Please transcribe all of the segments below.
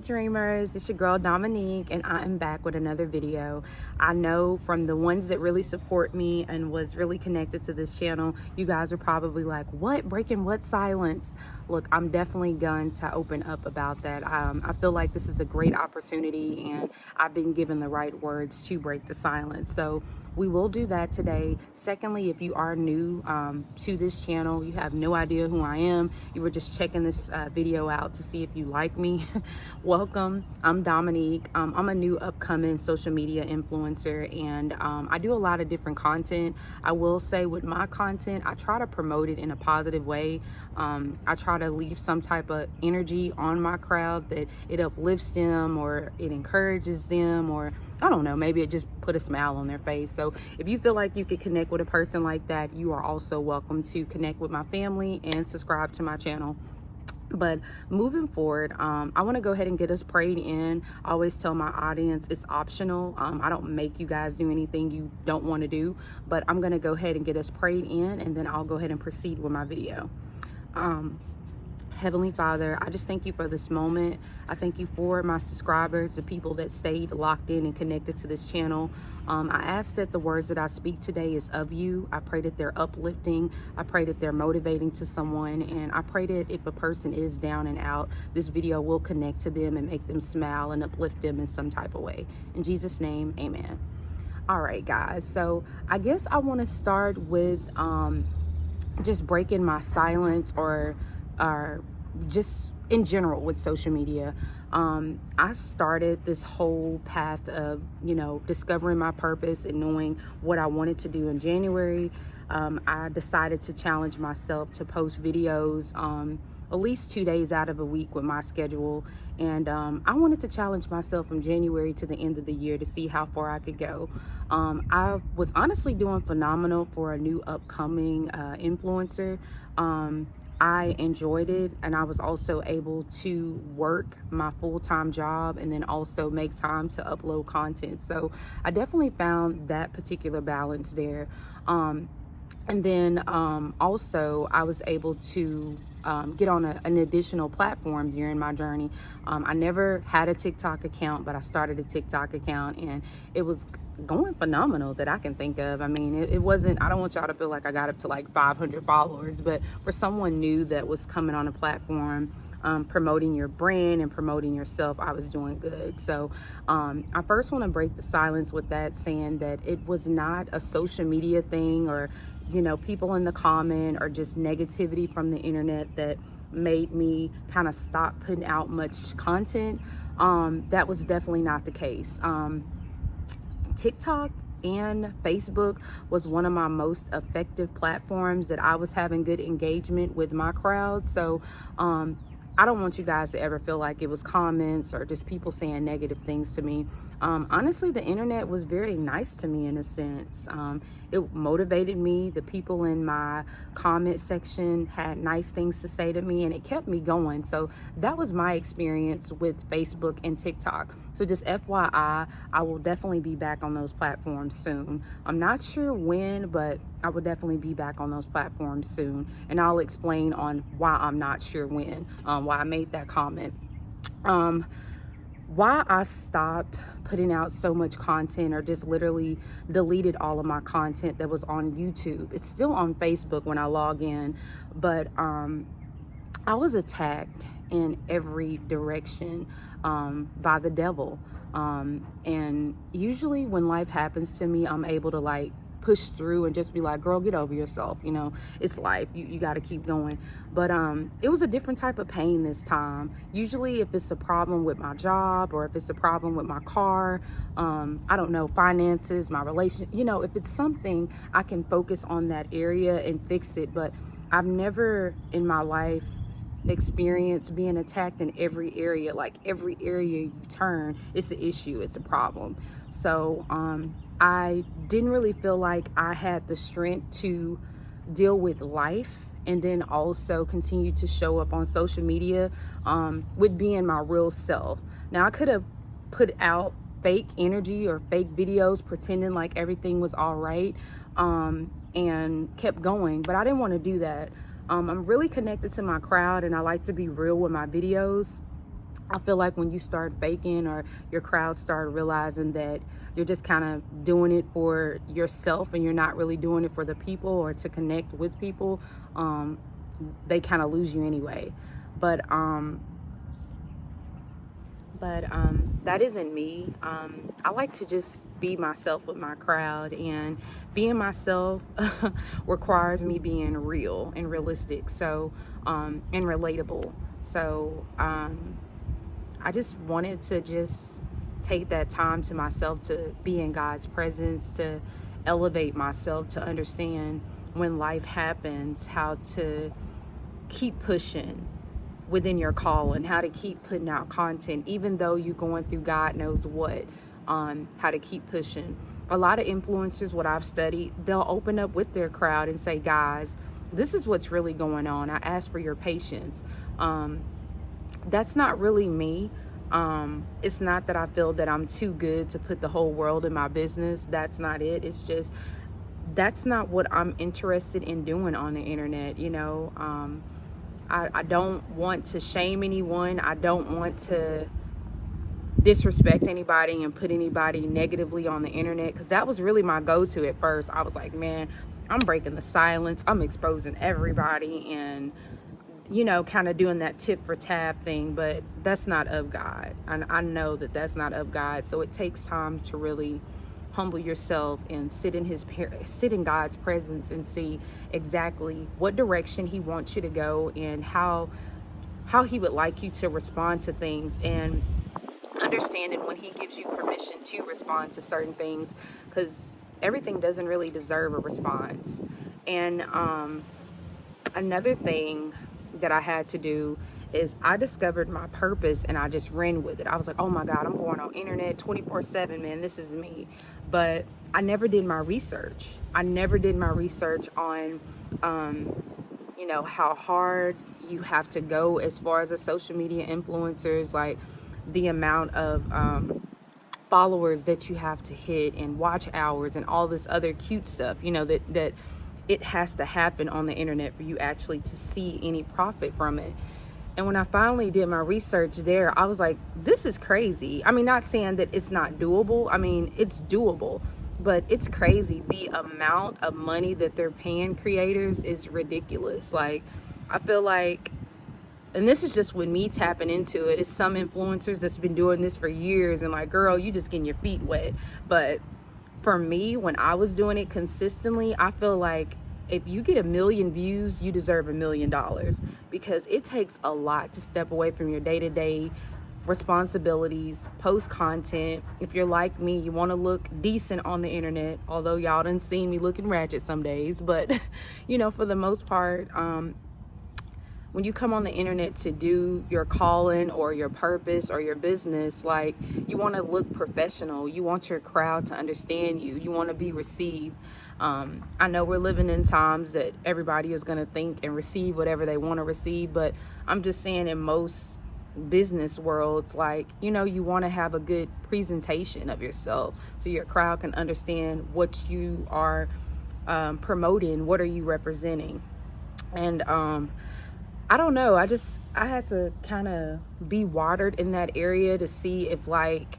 dreamers, it's your girl Dominique, and I am back with another video. I know from the ones that really support me and was really connected to this channel, you guys are probably like, what, breaking what silence? Look, I'm definitely going to open up about that. I feel like this is a great opportunity, and I've been given the right words to break the silence, so we will do that today. Secondly, if you are new to this channel, you have no idea who I am, you were just checking this video out to see if you like me, welcome. I'm Dominique. I'm a new upcoming social media influencer, and I do a lot of different content. I will say with my content, I try to promote it in a positive way. I try to leave some type of energy on my crowd that it uplifts them, or it encourages them, or I don't know, maybe it just put a smile on their face. So if you feel like you could connect with a person like that, you are also welcome to connect with my family and subscribe to my channel. But moving forward, I want to go ahead and get us prayed in. I always tell my audience it's optional. I don't make you guys do anything you don't want to do, but I'm going to go ahead and get us prayed in, and then I'll go ahead and proceed with my video. Heavenly Father, I just thank you for this moment. I thank you for my subscribers, the people that stayed locked in and connected to this channel. I ask that the words that I speak today is of you. I pray that they're uplifting. I pray that they're motivating to someone. And I pray that if a person is down and out, this video will connect to them and make them smile and uplift them in some type of way. In Jesus' name, amen. All right, guys. So I guess I want to start with just breaking my silence, or just in general with social media. I started this whole path of, discovering my purpose and knowing what I wanted to do in January. I decided to challenge myself to post videos at least 2 days out of a week with my schedule. And I wanted to challenge myself from January to the end of the year to see how far I could go. I was honestly doing phenomenal for a new upcoming influencer. I enjoyed it, and I was also able to work my full-time job and then also make time to upload content. So I definitely found that particular balance there. And then also I was able to get on an additional platform during my journey. I never had a TikTok account, but I started a TikTok account, and it was going phenomenal that I can think of. I mean, it wasn't, I don't want y'all to feel like I got up to like 500 followers, but for someone new that was coming on a platform, promoting your brand and promoting yourself, I was doing good. So I first want to break the silence with that, saying that it was not a social media thing, or people in the comment, or just negativity from the internet that made me kind of stop putting out much content. That was definitely not the case. TikTok and Facebook was one of my most effective platforms that I was having good engagement with my crowd. So I don't want you guys to ever feel like it was comments or just people saying negative things to me. Honestly, the internet was very nice to me in a sense. It motivated me. The people in my comment section had nice things to say to me, and it kept me going. So that was my experience with Facebook and TikTok. So just FYI, I will definitely be back on those platforms soon. I'm not sure when, but I will definitely be back on those platforms soon. And I'll explain on why I'm not sure when, why I made that comment. Why I stopped putting out so much content, or just literally deleted all of my content that was on YouTube. It's still on Facebook when I log in, but I was attacked in every direction by the devil. And usually when life happens to me, I'm able to push through and just be like, girl, get over yourself. It's life, you got to keep going. But it was a different type of pain this time. Usually if it's a problem with my job, or if it's a problem with my car, I don't know, finances, my relationship, if it's something, I can focus on that area and fix it. But I've never in my life experienced being attacked in every area. Like every area you turn, it's an issue, it's a problem. So I didn't really feel like I had the strength to deal with life and then also continue to show up on social media with being my real self. Now, I could have put out fake energy or fake videos pretending like everything was all right and kept going, but I didn't want to do that. I'm really connected to my crowd, and I like to be real with my videos. I feel like when you start faking, or your crowd start realizing that you're just kind of doing it for yourself and you're not really doing it for the people or to connect with people, they kind of lose you anyway. But that isn't me. I like to just be myself with my crowd, and being myself requires me being real and realistic, so and relatable. So I just wanted to just take that time to myself to be in God's presence, to elevate myself, to understand when life happens how to keep pushing within your call, and how to keep putting out content even though you're going through God knows what, how to keep pushing. A lot of influencers, what I've studied, they'll open up with their crowd and say, guys, this is what's really going on. I ask for your patience. That's not really me. It's not that I feel that I'm too good to put the whole world in my business. That's not it. It's just, that's not what I'm interested in doing on the internet. I don't want to shame anyone. I don't want to disrespect anybody and put anybody negatively on the internet, because that was really my go-to at first. I was like, man, I'm breaking the silence. I'm exposing everybody, and kind of doing that tit for tat thing, but that's not of God. And I know that that's not of God. So it takes time to really humble yourself and sit in God's presence and see exactly what direction He wants you to go, and how He would like you to respond to things, and understanding when He gives you permission to respond to certain things, because everything doesn't really deserve a response. And another thing that I had to do is I discovered my purpose, and I just ran with it. I was like, oh my God, I'm going on internet 24/7, man, this is me. But I never did my research. I never did my research on, how hard you have to go as far as a social media influencers, like the amount of followers that you have to hit, and watch hours, and all this other cute stuff, that it has to happen on the internet for you actually to see any profit from it. And when I finally did my research there, I was like, this is crazy. I mean, not saying that it's not doable. I mean, it's doable, but it's crazy. The amount of money that they're paying creators is ridiculous. Like, I feel like, and this is just with me tapping into it, it's some influencers that's been doing this for years, and like, girl, you just getting your feet wet. But for me, when I was doing it consistently, I feel like if you get 1 million views, you deserve $1 million, because it takes a lot to step away from your day-to-day responsibilities, post content. If you're like me, you want to look decent on the internet, although y'all done seen me looking ratchet some days, but for the most part, when you come on the internet to do your calling or your purpose or your business, like, you want to look professional. You want your crowd to understand you. You want to be received. I know we're living in times that everybody is going to think and receive whatever they want to receive, but I'm just saying, in most business worlds, like, you want to have a good presentation of yourself so your crowd can understand what you are promoting, what are you representing. And I don't know. I had to kind of be watered in that area to see if, like,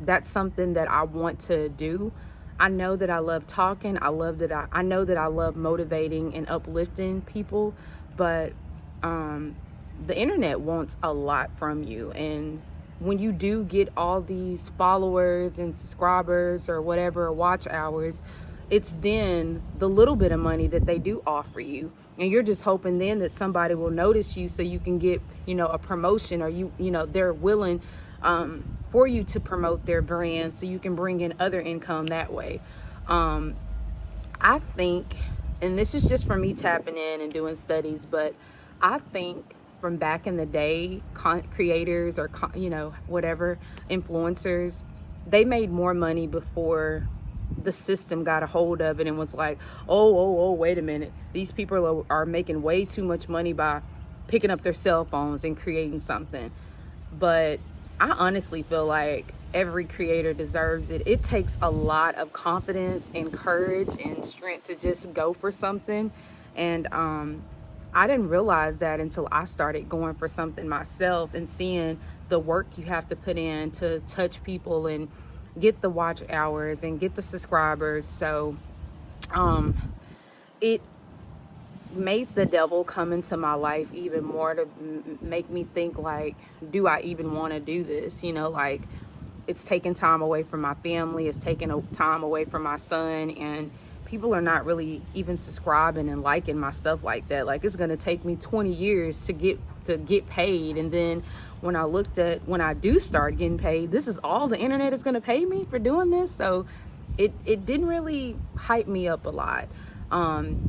that's something that I want to do. I know that I love talking. I know that I love motivating and uplifting people, but the internet wants a lot from you. And when you do get all these followers and subscribers or whatever, watch hours, it's then the little bit of money that they do offer you, and you're just hoping then that somebody will notice you so you can get a promotion, or they're willing for you to promote their brand so you can bring in other income that way. I think, and this is just for me tapping in and doing studies, but I think from back in the day, creators or whatever, influencers, they made more money before the system got a hold of it and was like, oh, wait a minute, these people are making way too much money by picking up their cell phones and creating something. But I honestly feel like every creator deserves it. It takes a lot of confidence and courage and strength to just go for something. And I didn't realize that until I started going for something myself and seeing the work you have to put in to touch people and get the watch hours and get the subscribers. So it made the devil come into my life even more to make me think, like, do I even want to do this? Like, it's taking time away from my family, it's taking time away from my son, and people are not really even subscribing and liking my stuff like that. Like, it's going to take me 20 years to get paid. And then when I do start getting paid, this is all the internet is going to pay me for doing this. So it didn't really hype me up a lot.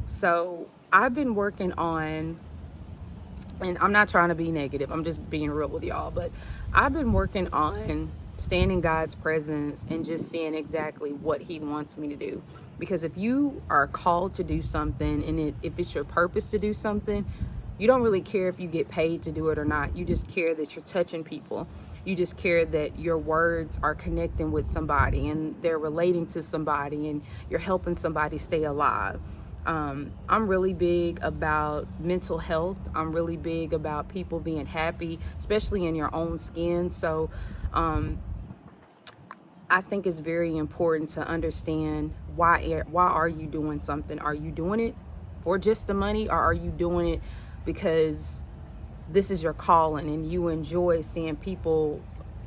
So I've been working on, and I'm not trying to be negative, I'm just being real with y'all, but I've been working on staying in God's presence and just seeing exactly what he wants me to do. Because if you are called to do something, and if it's your purpose to do something, you don't really care if you get paid to do it or not. You just care that you're touching people. You just care that your words are connecting with somebody and they're relating to somebody and you're helping somebody stay alive. I'm really big about mental health. I'm really big about people being happy, especially in your own skin. So I think it's very important to understand why are you doing something? Are you doing it for just the money, or are you doing it because this is your calling and you enjoy seeing people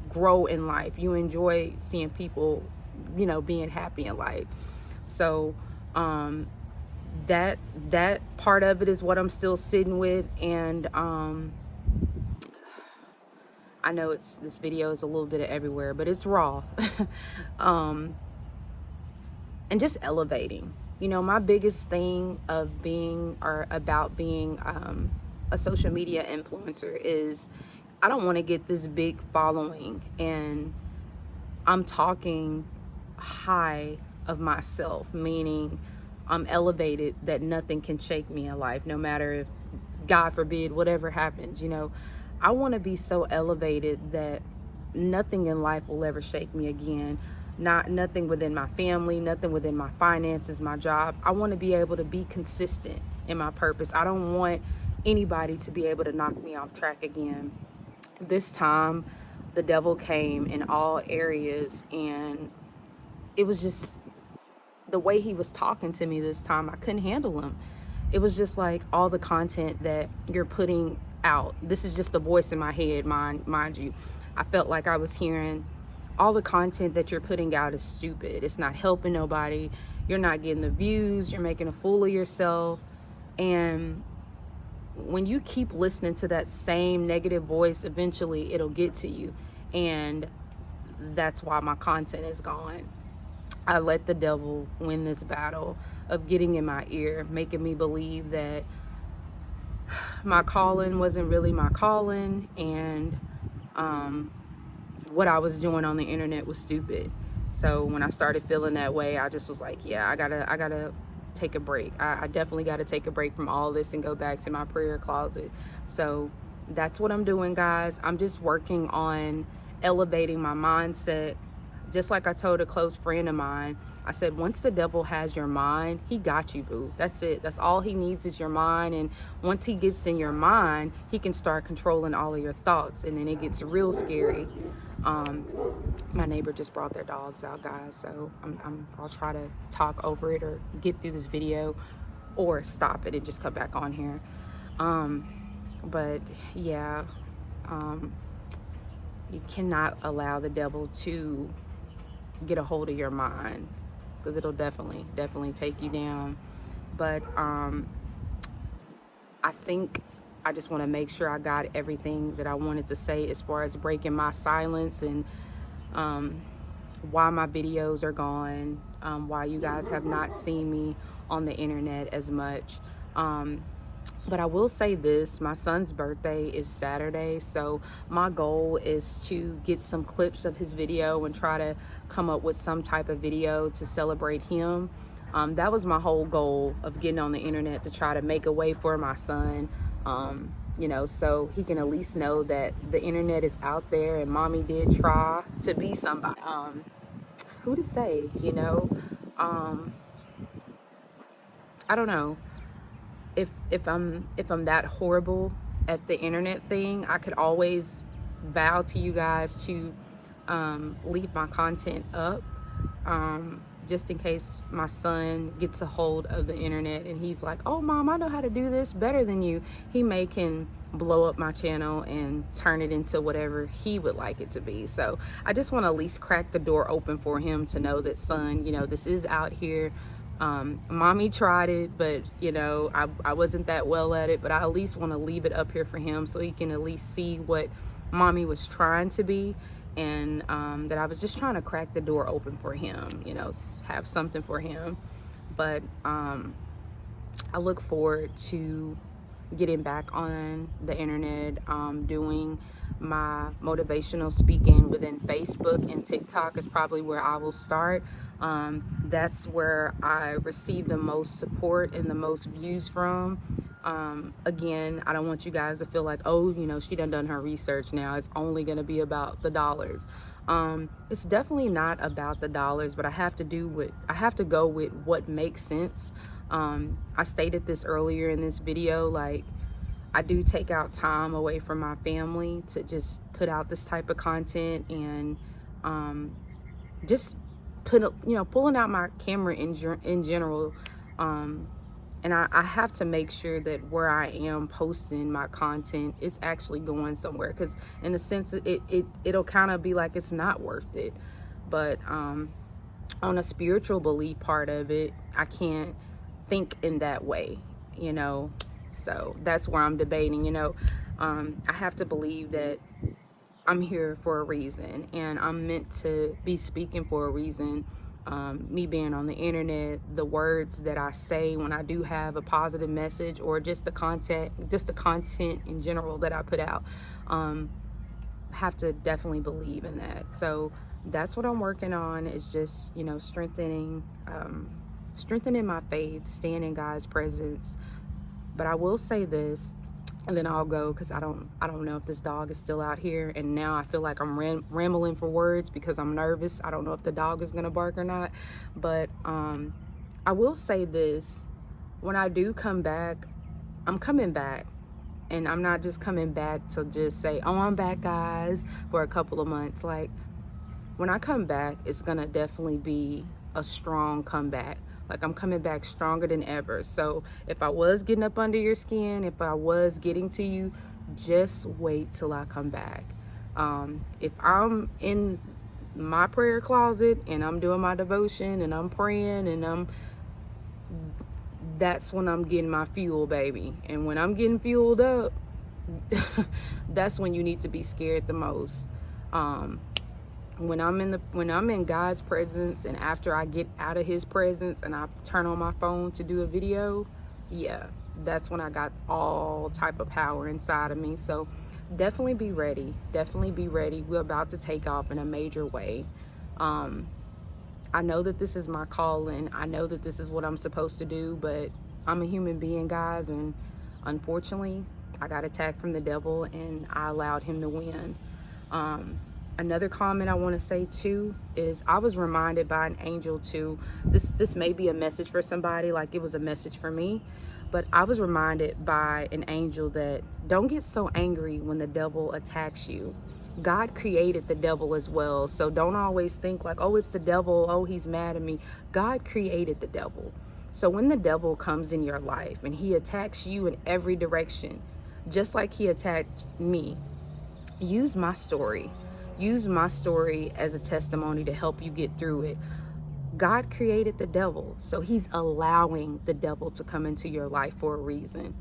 grow in life? You enjoy seeing people, being happy in life. So that part of it is what I'm still sitting with. And I know this video is a little bit of everywhere, but it's raw. And just elevating. My biggest thing of being a social media influencer is I don't want to get this big following and I'm talking high of myself, meaning I'm elevated that nothing can shake me in life, no matter if, God forbid, whatever happens. I want to be so elevated that nothing in life will ever shake me again. Nothing within my family, nothing within my finances, my job. I want to be able to be consistent in my purpose. I don't want anybody to be able to knock me off track again. This time, the devil came in all areas, and it was just the way he was talking to me this time. I couldn't handle him. It was just like all the content that you're putting out. This is just the voice in my head, mind you. I felt like I was hearing all the content that you're putting out is stupid. It's not helping nobody. You're not getting the views. You're making a fool of yourself. And when you keep listening to that same negative voice, eventually it'll get to you. And that's why my content is gone. I let the devil win this battle of getting in my ear, making me believe that my calling wasn't really my calling, and what I was doing on the internet was stupid. So when I started feeling that way, I just was like, yeah, I gotta take a break. I definitely got to take a break from all this and go back to my prayer closet. So that's what I'm doing, guys. I'm just working on elevating my mindset. Just like I told a close friend of mine, I said, once the devil has your mind, he got you, boo. That's it. That's all he needs is your mind. And once he gets in your mind, he can start controlling all of your thoughts. And then it gets real scary. My neighbor just brought their dogs out, guys. So I'll try to talk over it or get through this video or stop it and just come back on here. But yeah, you cannot allow the devil to get a hold of your mind, because it'll definitely take you down. But I think I just want to make sure I got everything that I wanted to say as far as breaking my silence and why my videos are gone, why you guys have not seen me on the internet as much. But I will say this, my son's birthday is Saturday, so my goal is to get some clips of his video and try to come up with some type of video to celebrate him. That was my whole goal of getting on the internet, to try to make a way for my son, so he can at least know that the internet is out there and mommy did try to be somebody. Who to say, I don't know. if I'm that horrible at the internet thing, I could always vow to you guys to leave my content up, just in case my son gets a hold of the internet and he's like, oh mom, I know how to do this better than you. He can blow up my channel and turn it into whatever he would like it to be. So I just want to at least crack the door open for him to know that, son, this is out here. Mommy tried it, but I wasn't that well at it, but I at least want to leave it up here for him so he can at least see what mommy was trying to be, and that I was just trying to crack the door open for him, have something for him. But I look forward to getting back on the internet, doing my motivational speaking within Facebook and TikTok is probably where I will start. That's where I receive the most support and the most views from. Again, I don't want you guys to feel like, oh, she done her research now. It's only going to be about the dollars. It's definitely not about the dollars, but I have to go with what makes sense. I stated this earlier in this video, like, I do take out time away from my family to just put out this type of content, and just pulling out my camera in general. And I have to make sure that where I am posting my content is actually going somewhere, because in a sense it'll kind of be like it's not worth it. But on a spiritual belief part of it, I can't think in that way, so that's where I'm debating. I have to believe that I'm here for a reason, and I'm meant to be speaking for a reason. Me being on the internet, the words that I say when I do have a positive message, or just the content in general that I put out, have to definitely believe in that. So that's what I'm working on, is just strengthening my faith, staying in God's presence. But I will say this, and then I'll go, because I don't know if this dog is still out here, and now I feel like I'm rambling for words because I'm nervous. I don't know if the dog is gonna bark or not. But I will say this: when I do come back, I'm coming back, and I'm not just coming back to just say, oh, I'm back, guys, for a couple of months. Like, when I come back, it's gonna definitely be a strong comeback. Like, I'm coming back stronger than ever. So if I was getting up under your skin, if I was getting to you, just wait till I come back. If I'm in my prayer closet and I'm doing my devotion and I'm praying, and that's when I'm getting my fuel, baby. And when I'm getting fueled up, that's when you need to be scared the most. When I'm in God's presence, and after I get out of his presence and I turn on my phone to do a video, yeah, that's when I got all type of power inside of me. So definitely be ready. We're about to take off in a major way. I know that this is my calling. I know that this is what I'm supposed to do, but I'm a human being, guys, and unfortunately I got attacked from the devil, and I allowed him to win. Another comment I want to say too is, I was reminded by an angel too. This may be a message for somebody, like it was a message for me, but I was reminded by an angel that don't get so angry when the devil attacks you. God created the devil as well, so don't always think like, oh, it's the devil, oh, he's mad at me. God created the devil. So when the devil comes in your life and he attacks you in every direction, just like he attacked me, use my story. Use my story as a testimony to help you get through it. God created the devil, so he's allowing the devil to come into your life for a reason.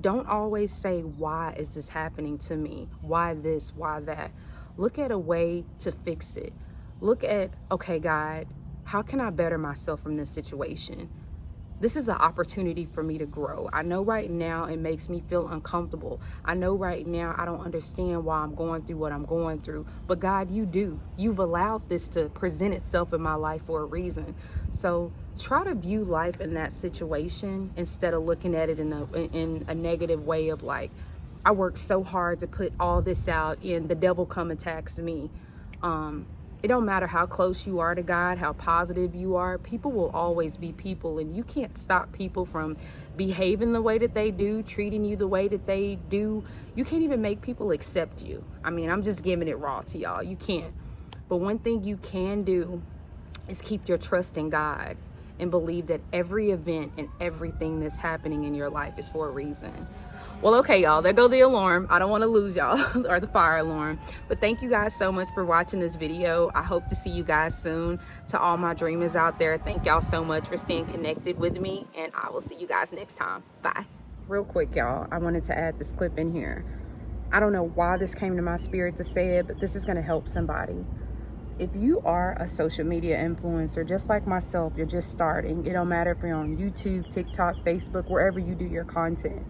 Don't always say, why is this happening to me? Why this? Why that? Look at a way to fix it. Look at, okay, God, how can I better myself from this situation? This is an opportunity for me to grow. I know right now it makes me feel uncomfortable. I know right now I don't understand why I'm going through what I'm going through. But God, you do. You've allowed this to present itself in my life for a reason. So try to view life in that situation instead of looking at it in a negative way of like, I worked so hard to put all this out and the devil come attacks me. It don't matter how close you are to God, how positive you are. People will always be people, and you can't stop people from behaving the way that they do, treating you the way that they do. You can't even make people accept you. I mean, I'm just giving it raw to y'all. You can't. But one thing you can do is keep your trust in God and believe that every event and everything that's happening in your life is for a reason. Well, okay, y'all, there go the alarm. I don't want to lose y'all, or the fire alarm. But thank you guys so much for watching this video. I hope to see you guys soon. To all my dreamers out there, thank y'all so much for staying connected with me, and I will see you guys next time. Bye. Real quick, y'all, I wanted to add this clip in here. I don't know why this came to my spirit to say it, but this is going to help somebody. If you are a social media influencer, just like myself, you're just starting. It don't matter if you're on YouTube, TikTok, Facebook, wherever you do your content.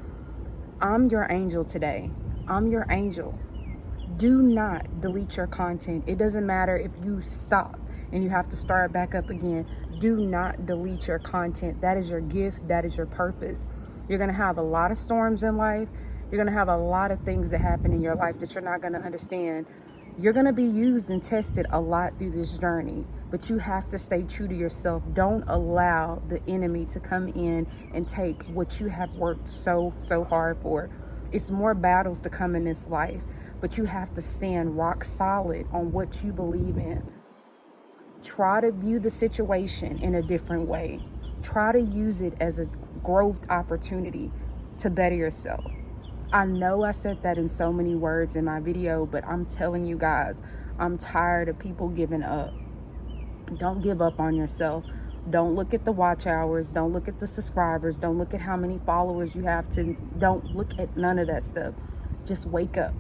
I'm your angel today. I'm your angel. Do not delete your content. It doesn't matter if you stop and you have to start back up again. Do not delete your content. That is your gift. That is your purpose. You're going to have a lot of storms in life. You're going to have a lot of things that happen in your life that you're not going to understand. You're going to be used and tested a lot through this journey, but you have to stay true to yourself. Don't allow the enemy to come in and take what you have worked so hard for. It's more battles to come in this life, but you have to stand rock solid on what you believe in. Try to view the situation in a different way. Try to use it as a growth opportunity to better yourself. I know I said that in so many words in my video, but I'm telling you guys, I'm tired of people giving up. Don't give up on yourself. Don't look at the watch hours. Don't look at the subscribers. Don't look at how many followers you have to. Don't look at none of that stuff. Just wake up.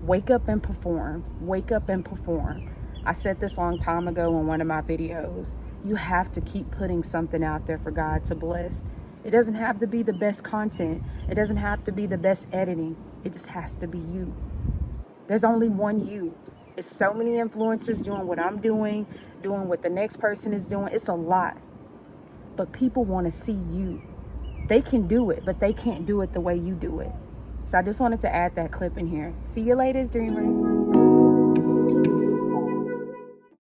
Wake up and perform. Wake up and perform. I said this a long time ago in one of my videos. You have to keep putting something out there for God to bless. It doesn't have to be the best content. It doesn't have to be the best editing. It just has to be you. There's only one you. It's so many influencers doing what I'm doing what the next person is doing. It's a lot. But people want to see you. They can do it, but they can't do it the way you do it. So I just wanted to add that clip in here. See you later, dreamers.